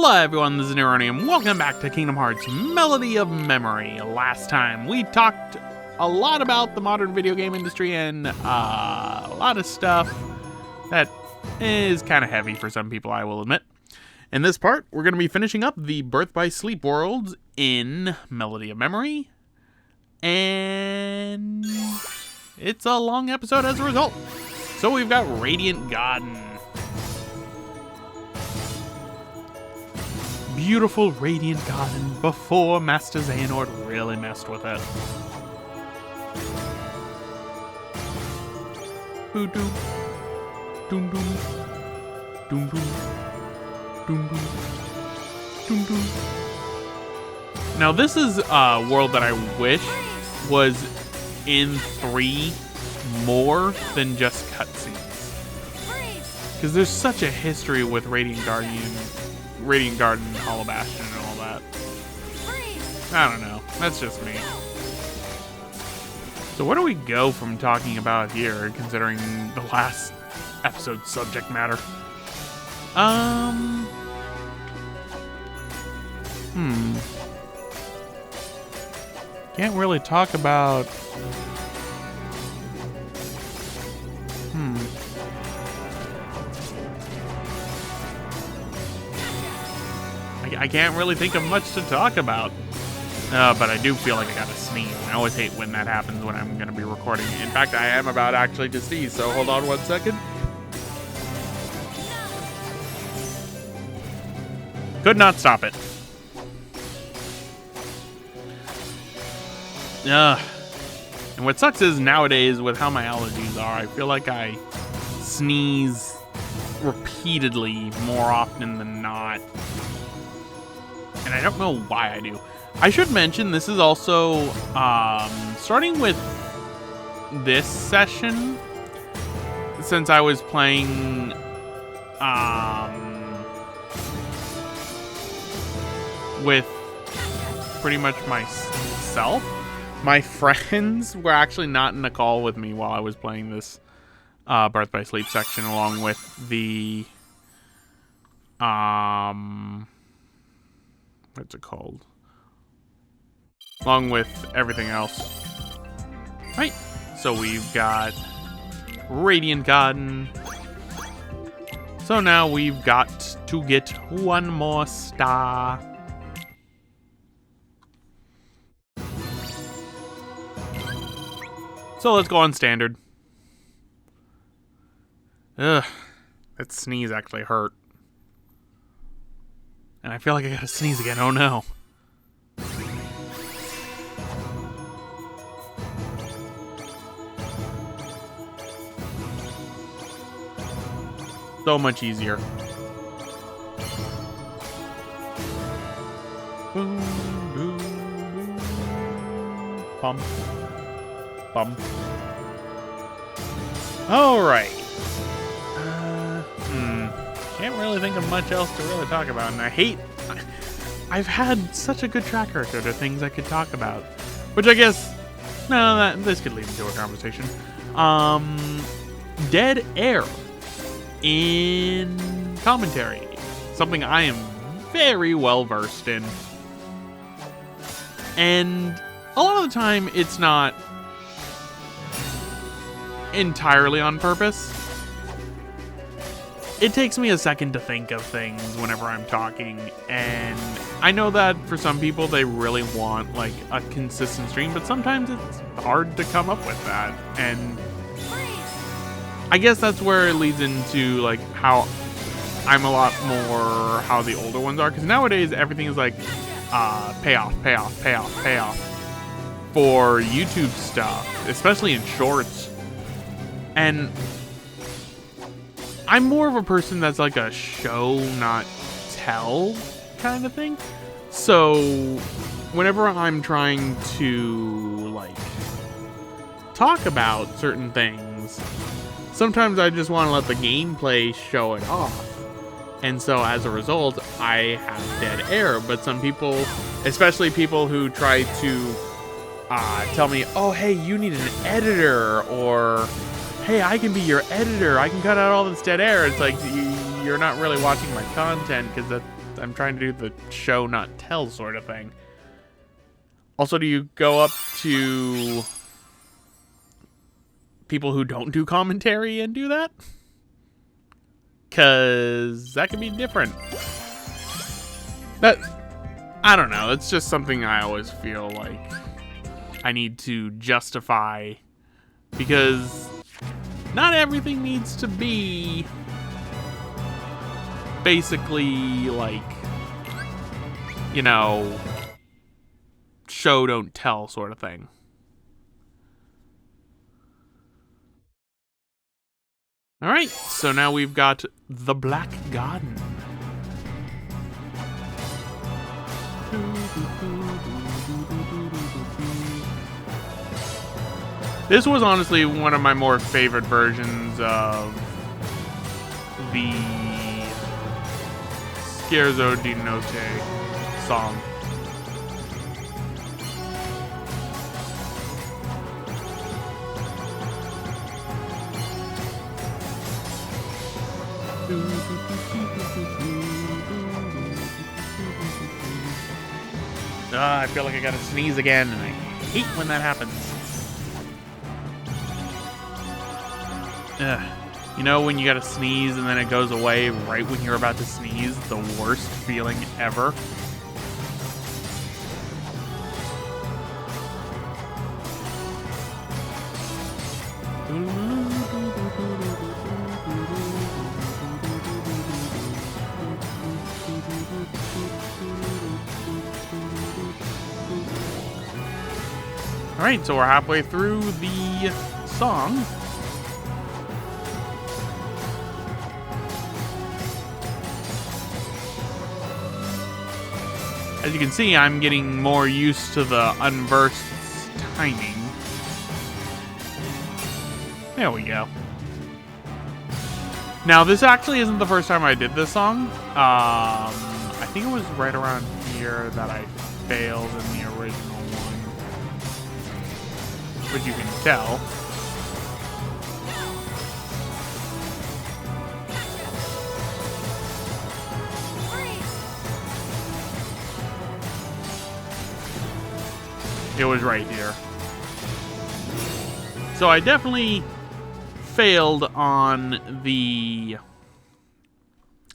Hello everyone, this is Neronium. Welcome back to Kingdom Hearts Melody of Memory. Last time we talked a lot about the modern video game industry and a lot of stuff that is kind of heavy for some people, I will admit. In this part, we're going to be finishing up the Birth by Sleep worlds in Melody of Memory. And it's a long episode as a result. So we've got Radiant Garden. Beautiful Radiant Garden before Master Xehanort really messed with it. Boo doo. Doom doom. Doom doom. Doom doom. Doom doom. Now this is a world that I wish was in 3 more than just cutscenes. Because there's such a history with Radiant Garden, Hollow Bastion, and all that. I don't know. That's just me. So where do we go from talking about here, considering the last episode's subject matter? Can't really talk about... I can't really think of much to talk about. But I do feel like I gotta sneeze. I always hate when that happens when I'm gonna be recording. In fact, I am about actually to sneeze, so hold on 1 second. Could not stop it. And what sucks is nowadays, with how my allergies are, I feel like I sneeze repeatedly more often than not. And I don't know why I do. I should mention this is also starting with this session, since I was playing with pretty much myself. My friends were actually not in the call with me while I was playing this Birth by Sleep section, along with the what's it called? Along with everything else. Right. So we've got Radiant Garden. So now we've got to get 1 more star. So let's go on standard. Ugh. That sneeze actually hurt. And I feel like I gotta sneeze again. Oh no. So much easier. Boom, boom, boom. Pump. Bum. Alright. Can't really think of much else to really talk about, and I've had such a good track record of things I could talk about. Which I guess, this could lead into a conversation. Dead air in commentary. Something I am very well versed in. And a lot of the time, it's not entirely on purpose. It takes me a second to think of things whenever I'm talking, and I know that for some people they really want like a consistent stream, but sometimes it's hard to come up with that, and I guess that's where it leads into like how I'm a lot more how the older ones are, because nowadays everything is like payoff for YouTube stuff, especially in shorts. And I'm more of a person that's like a show, not tell kind of thing. So whenever I'm trying to like talk about certain things, sometimes I just want to let the gameplay show it off. And so as a result, I have dead air. But some people, especially people who try to tell me, oh, hey, you need an editor, or hey, I can be your editor, I can cut out all this dead air. It's like, you're not really watching my content, because I'm trying to do the show, not tell sort of thing. Also, do you go up to people who don't do commentary and do that? Because that can be different. I don't know. It's just something I always feel like I need to justify. Because not everything needs to be basically like, you know, show don't tell sort of thing. Alright, so now we've got the Black Garden. This was honestly one of my more favorite versions of the Scherzo di Notte song. I feel like I gotta sneeze again, and I hate when that happens. You know when you gotta sneeze and then it goes away right when you're about to sneeze? The worst feeling ever. Alright, so we're halfway through the song. As you can see, I'm getting more used to the unbursts timing. There we go. Now, this actually isn't the first time I did this song. I think it was right around here that I failed in the original one. Which you can tell. It was right here. So I definitely failed on the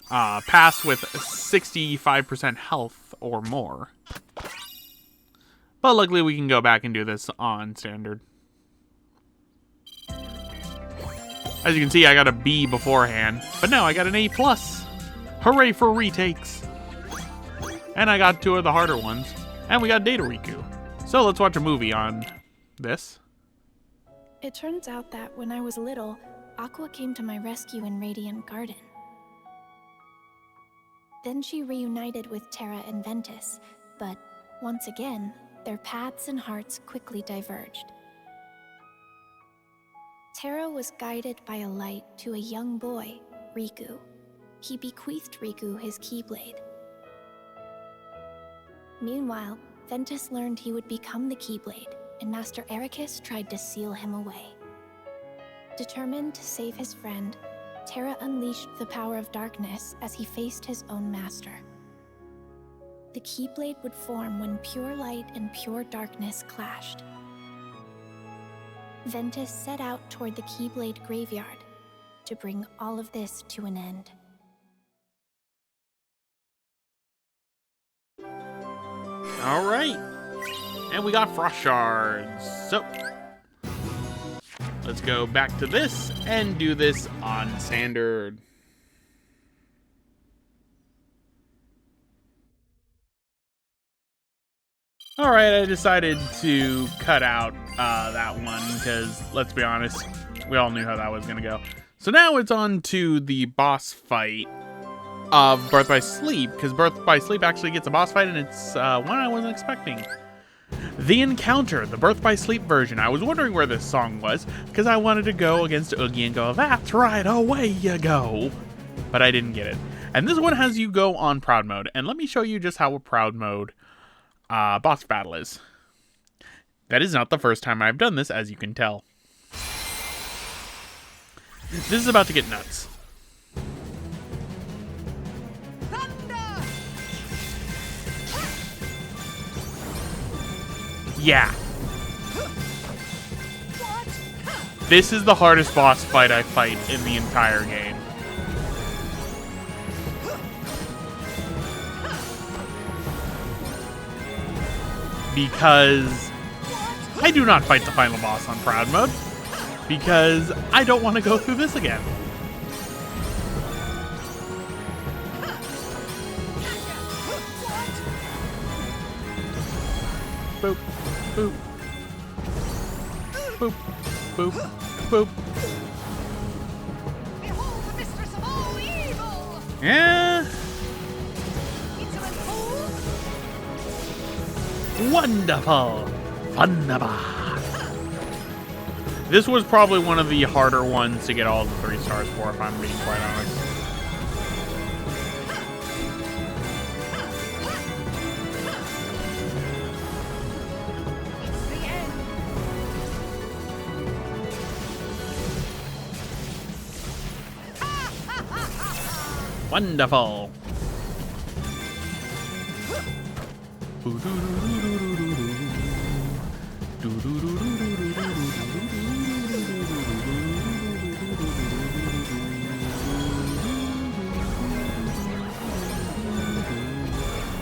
pass with 65% health or more. But luckily we can go back and do this on standard. As you can see, I got a B beforehand, but no, I got an A+. Hooray for retakes. And I got 2 of the harder ones. And we got Data Riku. So let's watch a movie on this. It turns out that when I was little, Aqua came to my rescue in Radiant Garden. Then she reunited with Terra and Ventus, but once again, their paths and hearts quickly diverged. Terra was guided by a light to a young boy, Riku. He bequeathed Riku his Keyblade. Meanwhile, Ventus learned he would become the Keyblade, and Master Ericus tried to seal him away. Determined to save his friend, Terra unleashed the power of darkness as he faced his own master. The Keyblade would form when pure light and pure darkness clashed. Ventus set out toward the Keyblade graveyard to bring all of this to an end. Alright. And we got frost shards. So let's go back to this and do this on standard. Alright, I decided to cut out that one because, let's be honest, we all knew how that was going to go. So now it's on to the boss fight of Birth by Sleep, because Birth by Sleep actually gets a boss fight, and it's one I wasn't expecting. The Encounter, the Birth by Sleep version. I was wondering where this song was, because I wanted to go against Oogie and go, that's right, away you go. But I didn't get it. And this one has you go on Proud Mode, and let me show you just how a Proud Mode boss battle is. That is not the first time I've done this, as you can tell. This is about to get nuts. Thunder! Yeah. This is the hardest boss fight I fight in the entire game. Because I do not fight the final boss on Proud Mode. Because I don't want to go through this again. Boop, boop. Boop, boop, boop. Behold the mistress of all evil! Yeah. Wonderful. Wunderbar. This was probably one of the harder ones to get all the 3 stars for, if I'm being quite honest. It's the end. Wonderful.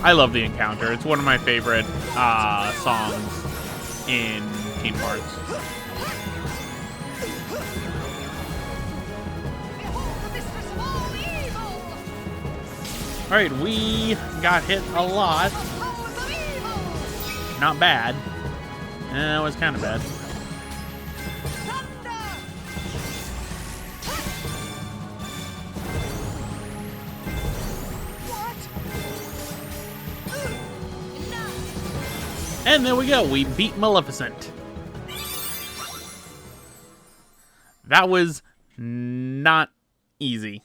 I love the encounter. It's one of my favorite songs in Kingdom Hearts. Behold the mistress of all evil! Alright, we got hit a lot. Powers of evil! Not bad. It was kind of bad. Thunder! And there we go. We beat Maleficent. That was not easy.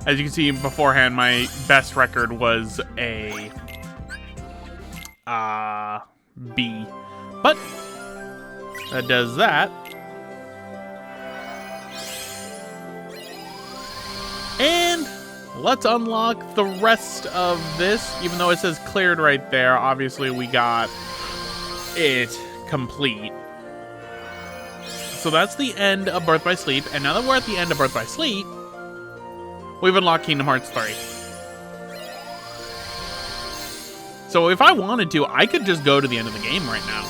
As you can see beforehand, my best record was a B. But that does that. And let's unlock the rest of this. Even though it says cleared right there, obviously we got it complete. So that's the end of Birth by Sleep. And now that we're at the end of Birth by Sleep, we've unlocked Kingdom Hearts 3. So if I wanted to, I could just go to the end of the game right now.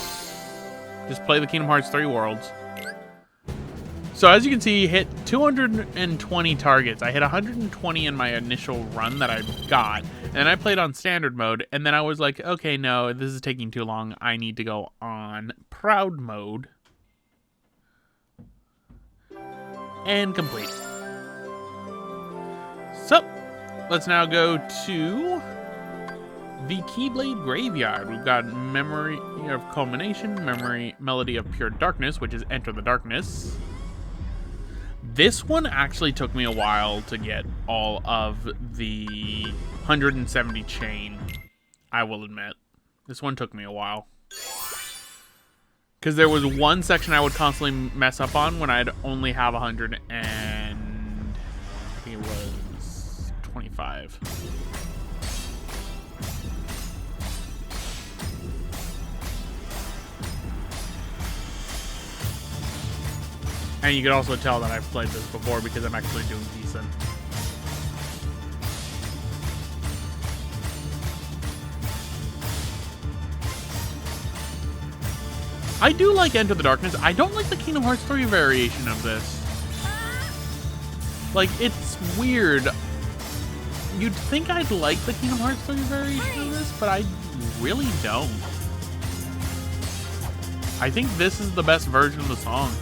Just play the Kingdom Hearts 3 worlds. So as you can see, hit 220 targets. I hit 120 in my initial run that I got. And then I played on standard mode. And then I was like, okay, no, this is taking too long. I need to go on proud mode. And complete. So, let's now go to the Keyblade Graveyard. We've got Memory of Culmination, Melody of Pure Darkness, which is Enter the Darkness. This one actually took me a while to get all of the 170 chain, I will admit. This one took me a while. Because there was one section I would constantly mess up on when I'd only have 100 and I think it was 25. And you can also tell that I've played this before because I'm actually doing decent. I do like Enter the Darkness. I don't like the Kingdom Hearts 3 variation of this. Like, it's weird. You'd think I'd like the Kingdom Hearts 3 variation of this, but I really don't. I think this is the best version of the song.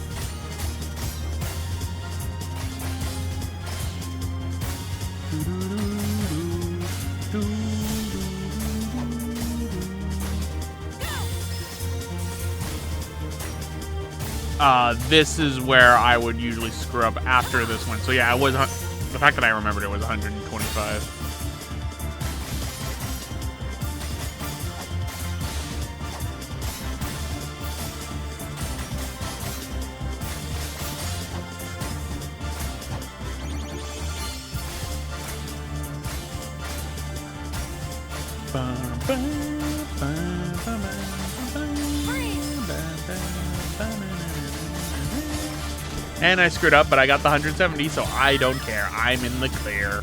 This is where I would usually screw up after this one. So yeah, it was the fact that I remembered it was 125. And I screwed up, but I got the 170, so I don't care. I'm in the clear.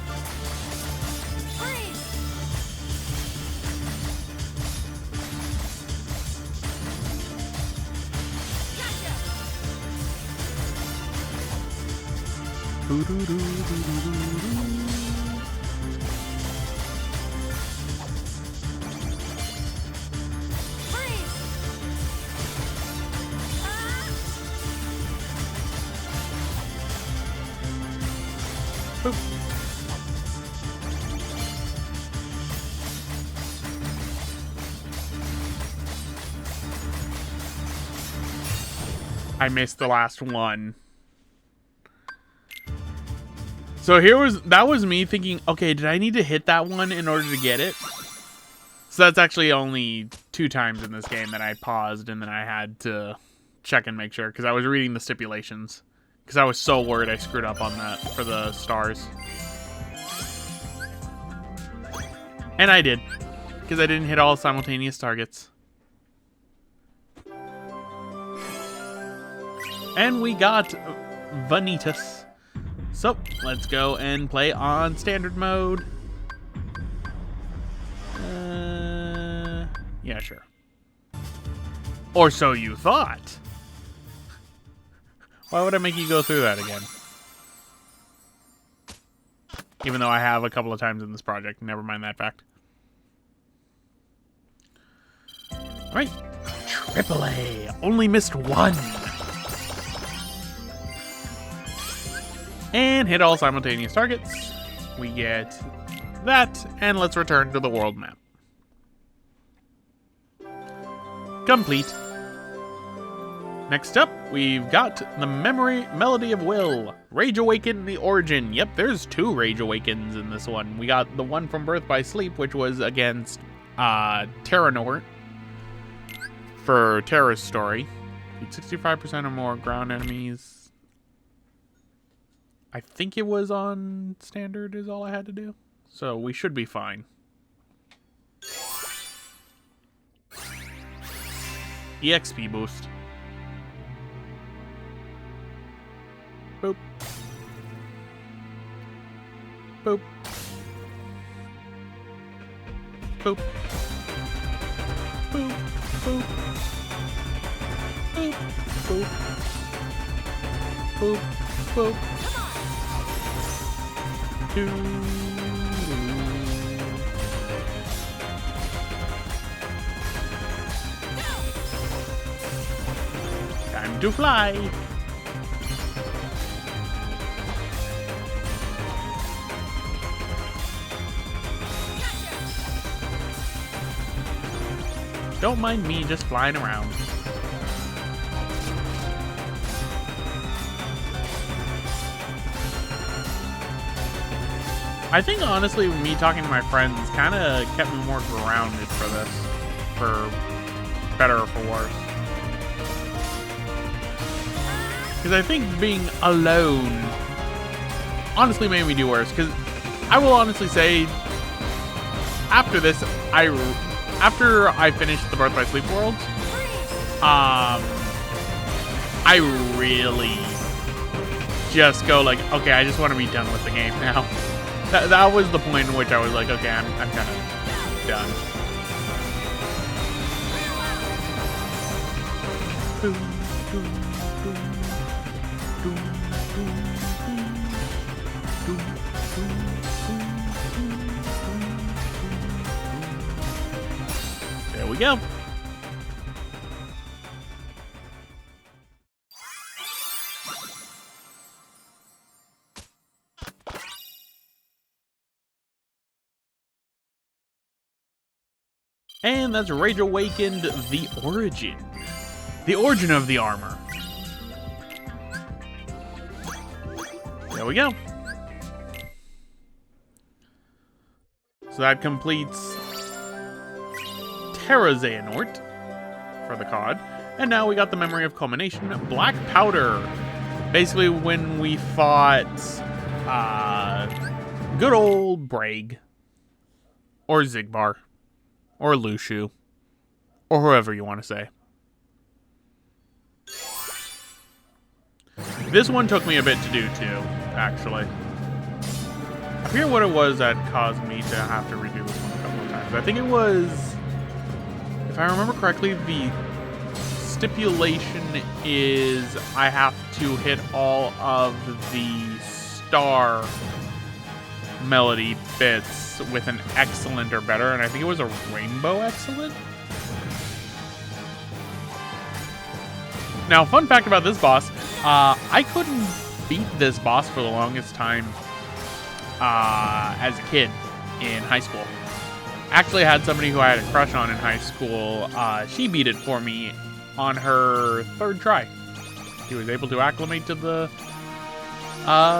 Boop. I missed the last one. So that was me thinking, okay, did I need to hit that one in order to get it? So that's actually only 2 times in this game that I paused and then I had to check and make sure because I was reading the stipulations. Because I was so worried I screwed up on that for the stars. And I did. Because I didn't hit all simultaneous targets. And we got Vanitas. So, let's go and play on standard mode. Yeah, sure. Or so you thought. Why would I make you go through that again? Even though I have a couple of times in this project. Never mind that fact. Alright. AAA. Only missed 1. And hit all simultaneous targets. We get that. And let's return to the world map. Complete. Next up, we've got the Melody of Will. Rage Awaken, the Origin. Yep, there's 2 Rage Awakens in this one. We got the one from Birth by Sleep, which was against Terranort for Terra's story. 65% or more ground enemies. I think it was on standard is all I had to do. So we should be fine. EXP boost. Boop. Boop. Boop. Boop. Boop. Boop. Boop. Boop. Boop. Time to fly. Don't mind me just flying around. I think honestly me talking to my friends kind of kept me more grounded for this. For better or for worse. Because I think being alone honestly made me do worse. Because I will honestly say, after this, after I finished the Birth by Sleep world, I really just go like, okay, I just want to be done with the game now. That was the point in which I was like, okay, I'm kind of done. There we go. And that's Rage Awakened, the Origin. The origin of the armor. There we go. So that completes Terra Xehanort for the COD. And now we got the Memory of Culmination, Black Powder. Basically when we fought good old Braig. Or Zigbar. Or Lushu. Or whoever you want to say. This one took me a bit to do too, actually. I forget what it was that caused me to have to redo this one a couple of times. I think it was, if I remember correctly, the stipulation is I have to hit all of the star melody bits with an excellent or better, and I think it was a rainbow excellent. Now, fun fact about this boss, I couldn't beat this boss for the longest time as a kid in high school. Actually, I had somebody who I had a crush on in high school. She beat it for me on her 3rd try. She was able to acclimate to the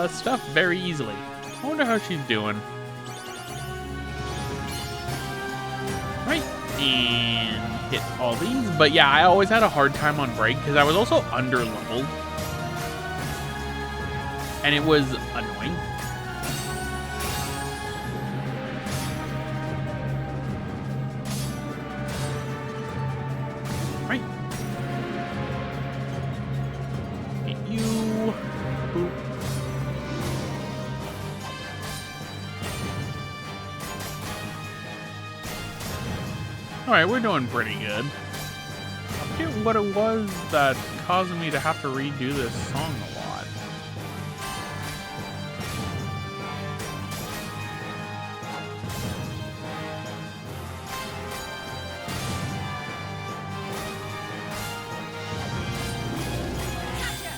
stuff very easily. I wonder how she's doing. Right, and hit all these. But yeah, I always had a hard time on break because I was also under-leveled. And it was annoying. Right. Hit you. Boop. Alright, we're doing pretty good. I forget what it was that caused me to have to redo this song a lot.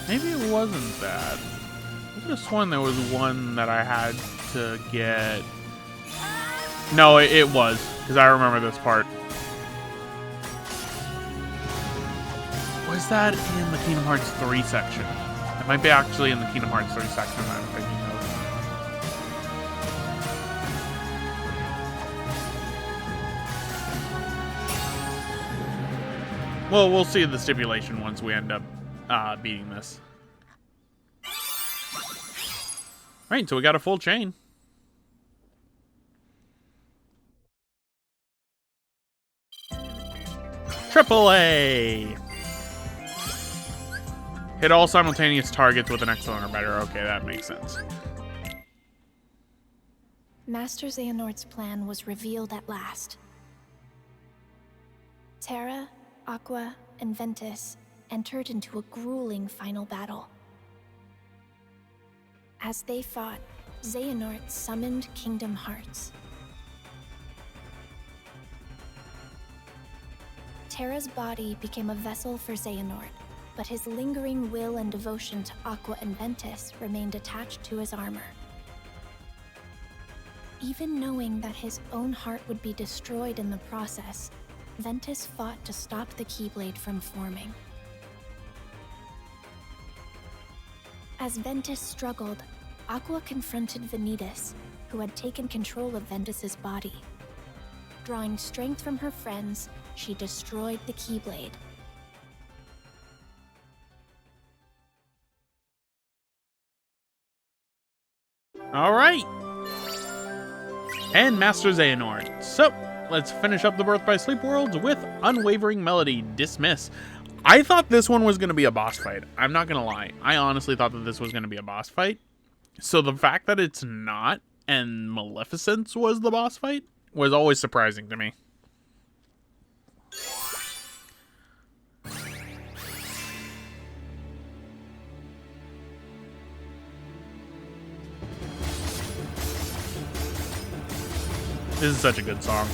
Maybe it wasn't that. I could have sworn there was one that I had to get... No, it was, because I remember this part. Was that in the Kingdom Hearts 3 section? It might be actually in the Kingdom Hearts 3 section that I'm thinking of. Well, we'll see the stipulation once we end up beating this. Right, so we got a full chain. AAA! Hit all simultaneous targets with an excellent or better. Okay, that makes sense. Master Xehanort's plan was revealed at last. Terra, Aqua, and Ventus entered into a grueling final battle. As they fought, Xehanort summoned Kingdom Hearts. Terra's body became a vessel for Xehanort, but his lingering will and devotion to Aqua and Ventus remained attached to his armor. Even knowing that his own heart would be destroyed in the process, Ventus fought to stop the Keyblade from forming. As Ventus struggled, Aqua confronted Vanitas, who had taken control of Ventus's body. Drawing strength from her friends, she destroyed the Keyblade. All right. And Master Xehanort. So, let's finish up the Birth by Sleep worlds with Unwavering Melody, Dismiss. I thought this one was going to be a boss fight. I'm not going to lie. I honestly thought that this was going to be a boss fight. So the fact that it's not, and Maleficence was the boss fight, was always surprising to me. This is such a good song.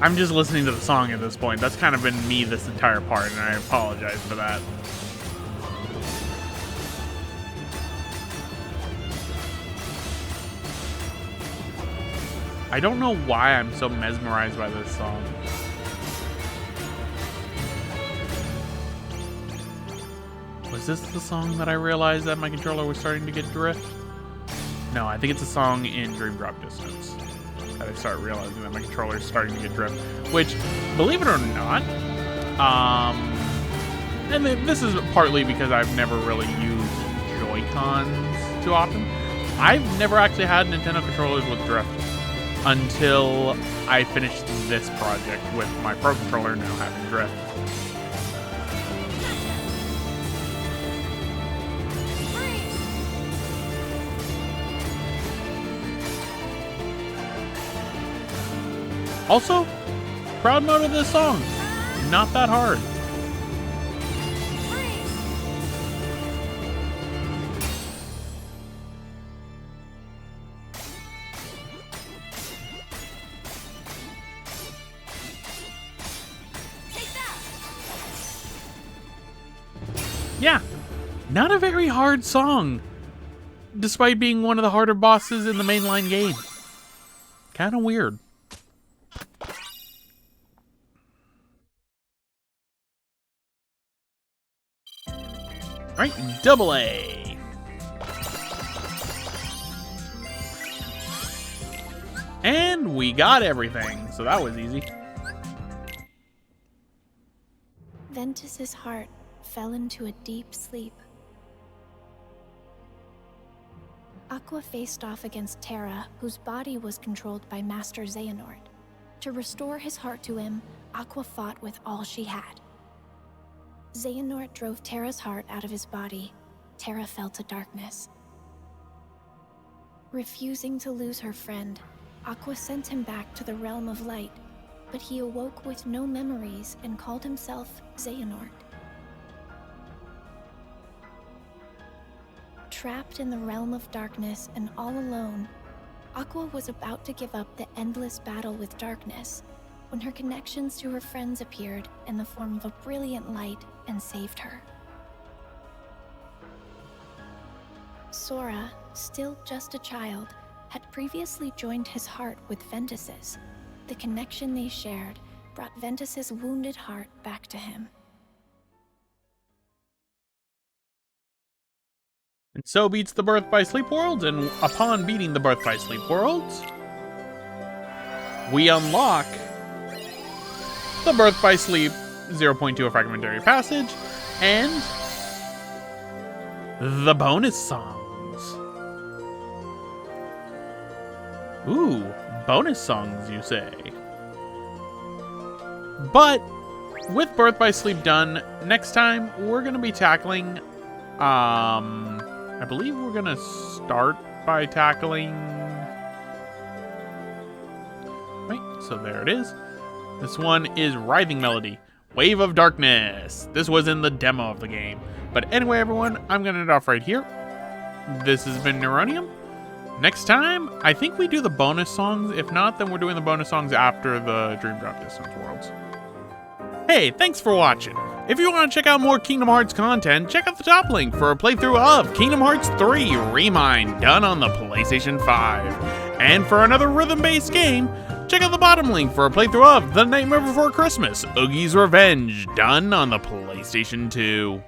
I'm just listening to the song at this point. That's kind of been me this entire part, and I apologize for that. I don't know why I'm so mesmerized by this song. Was this the song that I realized that my controller was starting to get drift? No, I think it's a song in Dream Drop Distance that I start realizing that my controller is starting to get drift. Which, believe it or not, and this is partly because I've never really used Joy-Cons too often. I've never actually had Nintendo controllers with drift until I finished this project with my Pro Controller now having drift. Also, crowd mode of this song, not that hard. Yeah, not a very hard song, despite being one of the harder bosses in the mainline game. Kind of weird. Alright, double A. And we got everything, so that was easy. Ventus's heart fell into a deep sleep. Aqua faced off against Terra, whose body was controlled by Master Xehanort. To restore his heart to him, Aqua fought with all she had. Xehanort drove Terra's heart out of his body. Terra fell to darkness. Refusing to lose her friend, Aqua sent him back to the realm of light, but he awoke with no memories and called himself Xehanort. Trapped in the realm of darkness and all alone, Aqua was about to give up the endless battle with darkness when her connections to her friends appeared in the form of a brilliant light and saved her. Sora, still just a child, had previously joined his heart with Ventus's. The connection they shared brought Ventus's wounded heart back to him. And so beats the Birth by Sleep worlds, and upon beating the Birth by Sleep worlds, we unlock the Birth by Sleep 0.2 A Fragmentary Passage and the bonus songs. Ooh, bonus songs, you say. But with Birth by Sleep done, next time we're going to be tackling I believe we're gonna start by tackling... Right, so there it is. This one is Writhing Melody, Wave of Darkness. This was in the demo of the game. But anyway, everyone, I'm gonna end off right here. This has been Neronium. Next time, I think we do the bonus songs. If not, then we're doing the bonus songs after the Dream Drop Distance worlds. Hey, thanks for watching. If you want to check out more Kingdom Hearts content, check out the top link for a playthrough of Kingdom Hearts 3 Remind, done on the PlayStation 5. And for another rhythm-based game, check out the bottom link for a playthrough of The Nightmare Before Christmas, Oogie's Revenge, done on the PlayStation 2.